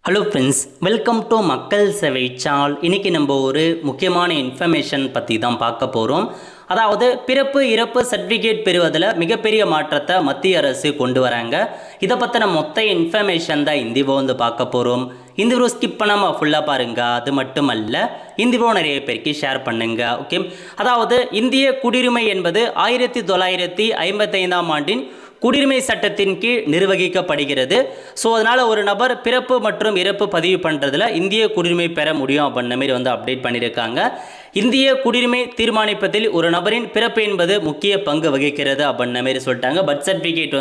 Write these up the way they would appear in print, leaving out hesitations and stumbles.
Hello friends, welcome to மக்கள் சேவை channel. இன்றைக்கி நம்ம ஒரு முக்கியமான இன்ஃபர்மேஷன் பற்றி தான் பார்க்க போகிறோம். அதாவது பிறப்பு இறப்பு சர்டிஃபிகேட் பெறுவதில் மிகப்பெரிய மாற்றத்தை மத்திய அரசு கொண்டு வராங்க. இதை பற்றின மொத்த இன்ஃபர்மேஷன் தான் இந்த வீடியோ பார்க்க போகிறோம். இந்த வீடியோ ஸ்கிப் பண்ணாமல் ஃபுல்லாக பாருங்கள். அது மட்டுமல்ல, இந்த வீடியோ நிறைய பேருக்கு ஷேர் பண்ணுங்க. ஓகே, அதாவது இந்திய குடியுரிமை என்பது 1955ஆம் ஆண்டின் குடியுரிமை சட்டத்தின் கீழ் நிர்வகிக்கப்படுகிறது. ஸோ அதனால் ஒரு நபர் பிறப்பு மற்றும் இறப்பு பதிவு பண்ணுறதுல இந்திய குடியுரிமை பெற முடியும் அப்படின்ற மாரி அப்டேட் பண்ணியிருக்காங்க. இந்திய குடியுரிமை தீர்மானிப்பதில் ஒரு நபரின் பிறப்பு என்பது முக்கிய பங்கு வகிக்கிறது அப்படின்ற மாரி சொல்லிட்டாங்க. பர்த் சர்டிஃபிகேட்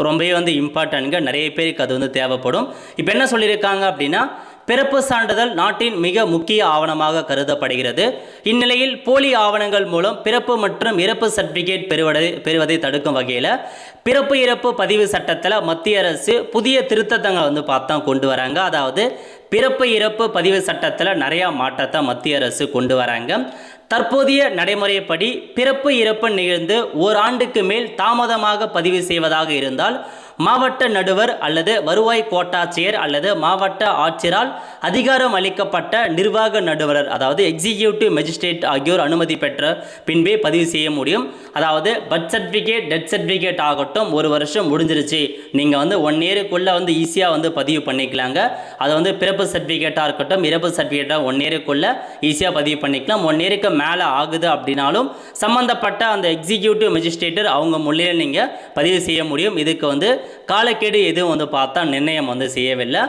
ரொம்பவே இம்பார்ட்டன்ட்ங்க. நிறைய பேருக்கு அது தேவைப்படும். இப்போ என்ன சொல்லியிருக்காங்க அப்படின்னா, பிறப்பு சான்றிதழ் நாட்டின் மிக முக்கிய ஆவணமாக கருதப்படுகிறது. இந்நிலையில் போலி ஆவணங்கள் மூலம் பிறப்பு மற்றும் இறப்பு சர்டிஃபிகேட் பெறுவதை தடுக்கும் வகையில் பிறப்பு இறப்பு பதிவு சட்டத்தில் மத்திய அரசு புதிய திருத்தங்களை பார்த்தா கொண்டு வராங்க. அதாவது பிறப்பு இறப்பு பதிவு சட்டத்தில் நிறையா மாற்றத்தை மத்திய அரசு கொண்டு வராங்க. தற்போதைய நடைமுறைப்படி பிறப்பு இறப்பு நிகழ்ந்து ஓராண்டுக்கு மேல் தாமதமாக பதிவு செய்வதாக இருந்தால் மாவட்ட நடுவர் அல்லது வருவாய் கோட்டாட்சியர் அல்லது மாவட்ட ஆட்சியரால் அதிகாரம் அளிக்கப்பட்ட நிர்வாக நடுவர், அதாவது எக்ஸிக்யூட்டிவ் மேஜிஸ்ட்ரேட் ஆகியோர் அனுமதி பெற்ற பின்பே பதிவு செய்ய முடியும். அதாவது பர்த் சர்டிஃபிகேட், டெத் சர்டிஃபிகேட் ஆகட்டும், ஒரு வருஷம் முடிஞ்சிருச்சு, நீங்கள் 1 இயருக்குள்ளே ஈஸியாக பதிவு பண்ணிக்கலாங்க. அதை பிறப்பு சர்டிஃபிகேட்டாக இருக்கட்டும், இறப்பு சர்டிஃபிகேட்டாக 1 இயருக்குள்ளே ஈஸியாக பதிவு பண்ணிக்கலாம். 1 இயருக்கு மேலே ஆகுது அப்படின்னாலும் சம்மந்தப்பட்ட அந்த எக்ஸிக்யூட்டிவ் மேஜிஸ்ட்ரேட்டர் அவங்க முன்னிலையில் நீங்கள் பதிவு செய்ய முடியும். இதுக்கு காலக்கெடு எதுவும் பார்த்தா நிர்ணயம் செய்யவில்லை.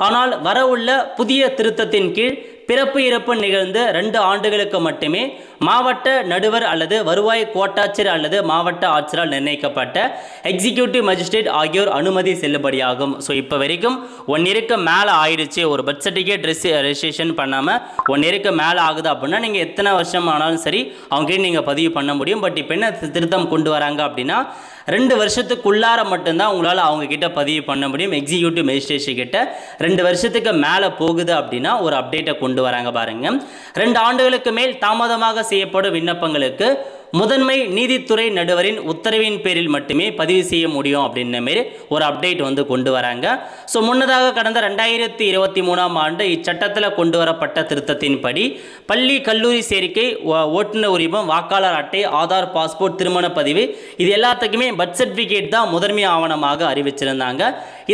ஆனால் வரவுள்ள புதிய திருத்தத்தின் கீழ் பிறப்பு இறப்பு நிகழ்ந்து 2 ஆண்டுகளுக்கு மட்டுமே மாவட்ட நடுவர் அல்லது வருவாய் கோட்டாட்சியர் அல்லது மாவட்ட ஆட்சியரால் நிர்ணயிக்கப்பட்ட எக்ஸிக்யூட்டிவ் மேஜிஸ்ட்ரேட் ஆகியோர் அனுமதி செல்லுபடியாகும். ஸோ இப்போ வரைக்கும் 1 இயருக்கு மேலே ஆயிடுச்சு, ஒரு பர்த் சர்டிஃபிகேட் ரெஜிஸ்ட்ரேஷன் பண்ணாமல் 1 இயருக்கு மேலே ஆகுது அப்படின்னா நீங்கள் எத்தனை வருஷம் ஆனாலும் சரி அவங்ககிட்ட நீங்கள் பதிவு பண்ண முடியும். பட் இப்போ என்ன திருத்தம் கொண்டு வராங்க அப்படின்னா, 2 வருஷத்துக்குள்ளார மட்டும்தான் உங்களால் அவங்கக்கிட்ட பதிவு பண்ண முடியும். எக்ஸிக்யூட்டிவ் மேஜிஸ்ட்ரேட் கிட்ட 2 வருஷத்துக்கு மேலே போகுது அப்படின்னா ஒரு அப்டேட்டை கொண்டு வராங்க பாருங்க. 2 ஆண்டுகளுக்கு மேல் தாமதமாக செய்யப்படும் விண்ணப்பங்களுக்கு முதன்மை நீதித்துறை நடுவரின் உத்தரவின் பேரில் மட்டுமே பதிவு செய்ய முடியும் அப்படின்ற மாரி ஒரு அப்டேட் கொண்டு வராங்க. ஸோ முன்னதாக கடந்த 2023ஆம் ஆண்டு இச்சட்டத்தில் கொண்டு வரப்பட்ட திருத்தத்தின்படி பள்ளி கல்லூரி சேர்க்கை, ஓட்டுநர் உரிமம், வாக்காளர் அட்டை, ஆதார், பாஸ்போர்ட், திருமண பதிவு, இது எல்லாத்துக்குமே பர்த் சர்டிஃபிகேட் தான் முதன்மை ஆவணமாக அறிவிச்சிருந்தாங்க.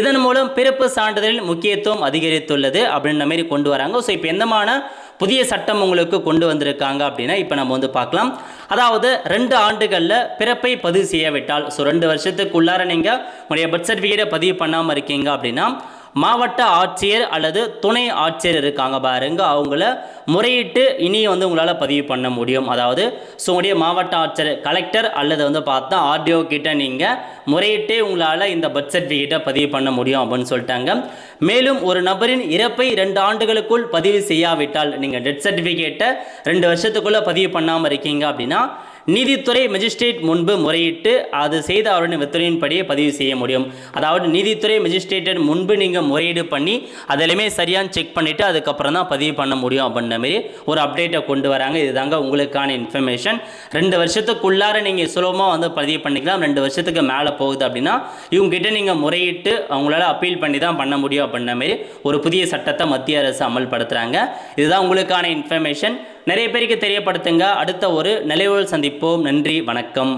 இதன் மூலம் பிறப்பு சான்றிதழில் முக்கியத்துவம் அதிகரித்துள்ளது அப்படின்ற மாரி கொண்டு வராங்க. ஸோ இப்போ எந்தமான புதிய சட்டம் உங்களுக்கு கொண்டு வந்திருக்காங்க அப்படின்னா இப்போ நம்ம பார்க்கலாம். அதாவது 2 ஆண்டுகளில் பிறப்பை பதிவு செய்யவிட்டால், ஸோ 2 வருஷத்துக்குள்ளார நீங்கள் உங்களுடைய பர்த் சர்டிஃபிகேட்டை பதிவு பண்ணாமல் இருக்கீங்க அப்படின்னா மாவட்ட ஆட்சியர் அல்லது துணை ஆட்சியர் இருக்காங்க பாருங்க, அவங்கள முறையிட்டு இனி உங்களால் பதிவு பண்ண முடியும். அதாவது ஸோ உங்களுடைய மாவட்ட ஆட்சியர், கலெக்டர் அல்லது பார்த்தா ஆர்டிஓ கிட்ட நீங்கள் முறையிட்டே உங்களால் இந்த பர்த் சர்டிஃபிகேட்டை பதிவு பண்ண முடியும் அப்படின்னு சொல்லிட்டாங்க. மேலும் ஒரு நபரின் இறப்பை 2 ஆண்டுகளுக்குள் பதிவு செய்யாவிட்டால், நீங்கள் டெத் சர்டிஃபிகேட்டை 2 வருஷத்துக்குள்ளே பதிவு பண்ணாமல் இருக்கீங்க அப்படின்னா நீதித்துறை மேஜிஸ்ட்ரேட் முன்பு முறையிட்டு அது செய்த அவருடைய உத்தரவின்படியே பதிவு செய்ய முடியும். அதாவது நீதித்துறை மேஜிஸ்ட்ரேட் முன்பு நீங்கள் முறையீடு பண்ணி அதெல்லாமே சரியான செக் பண்ணிவிட்டு அதுக்கப்புறம் தான் பதிவு பண்ண முடியும் அப்படின்ற மாதிரி ஒரு அப்டேட்டை கொண்டு வராங்க. இதுதாங்க உங்களுக்கான இன்ஃபர்மேஷன். 2 வருஷத்துக்குள்ளார நீங்கள் சுலபமாக பதிவு பண்ணிக்கலாம். 2 வருஷத்துக்கு மேலே போகுது அப்படின்னா இவங்ககிட்ட நீங்கள் முறையிட்டு அவங்களால அப்பீல் பண்ணி தான் பண்ண முடியும் அப்படின்ற மாதிரி ஒரு புதிய சட்டத்தை மத்திய அரசு அமல்படுத்துகிறாங்க. இதுதான் உங்களுக்கான இன்ஃபர்மேஷன். நிறைய பேருக்கு தெரியப்படுத்துங்க. அடுத்த ஒரு நிலைவுகள் சந்திப்போம். நன்றி, வணக்கம்.